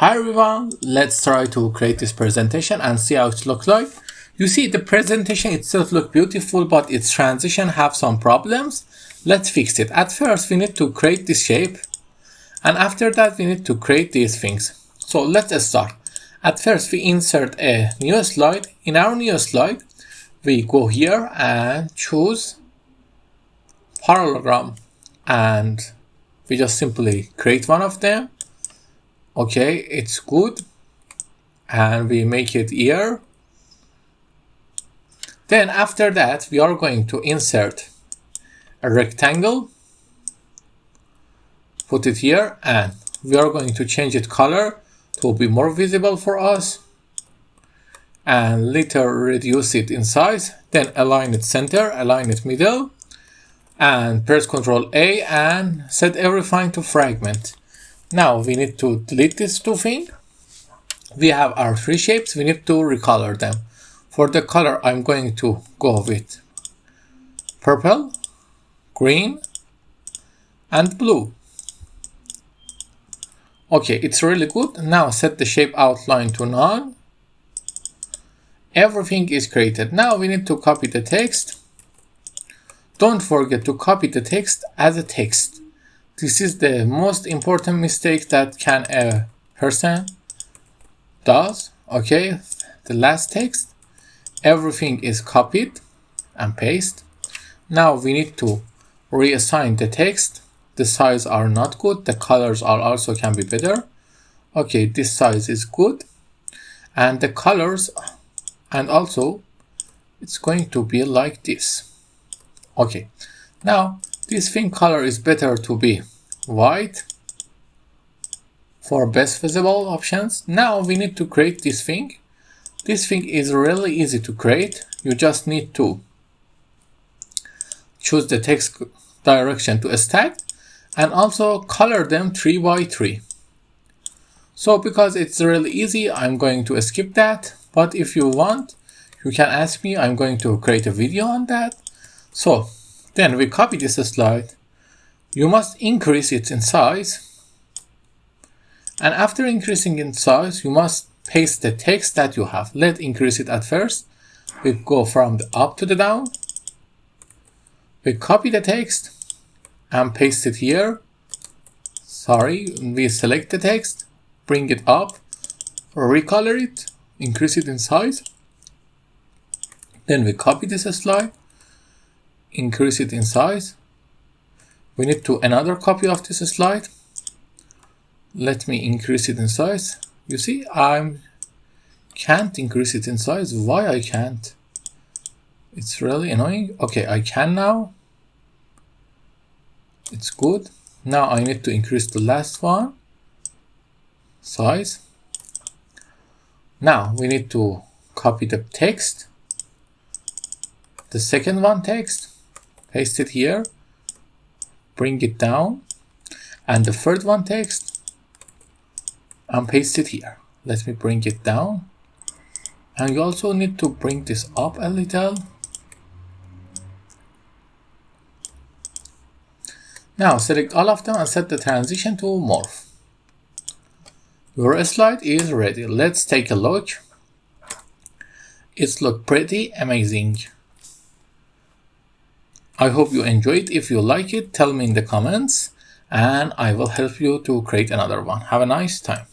Hi everyone, let's try to create this presentation and see how it looks like. You see the presentation itself look beautiful, but its transition have some problems. Let's fix it. At first we need to create this shape, and after that we need to create these things. So let's start. At first we insert a new slide. In our new slide we go here and choose parallelogram, and we just simply create one of them. Okay, it's good, and we make it here. Then after that we are going to insert a rectangle, put it here, and we are going to change its color to be more visible for us, and later reduce it in size. Then align it center, align it middle, and press Ctrl A and set everything to fragment. Now we need to delete these two things. We have our three shapes, we need to recolor them. For the color I'm going to go with purple, green, and blue. Okay, it's really good. Now set the shape outline to none. Everything is created. Now we need to copy the text. Don't forget to copy the text as a text. This is the most important mistake that a person does. Okay, the last text, everything is copied and paste. Now we need to reassign the text. The size are not good. The colors are also can be better. Okay, this size is good, and the colors, and also it's going to be like this. Okay, now this thing color is better to be white for best visible options. Now we need to create this thing. This thing is really easy to create. You just need to choose the text direction to stack and also color them 3 by 3. So because it's really easy, I'm going to skip that. But if you want, you can ask me. I'm going to create a video on that. So then we copy this slide. You must increase it in size. And after increasing in size, you must paste the text that you have. Let's increase it at first. We go from the up to the down. We copy the text and paste it here. Sorry, we select the text, bring it up, recolor it, increase it in size. Then we copy this slide, increase it in size. We need to another copy of this slide. Let me increase it in size. You see, I can't increase it in size. Why I can't? It's really annoying. Okay, I can now. It's good. Now I need to increase the last one size. Now we need to copy the text, the second one text, paste it here, bring it down, and the third one text, and paste it here. Let me bring it down, and you also need to bring this up a little. Now select all of them and set the transition to morph. Your slide is ready. Let's take a look. It's look pretty amazing. I hope you enjoyed. If you like it, tell me in the comments and I will help you to create another one. Have a nice time.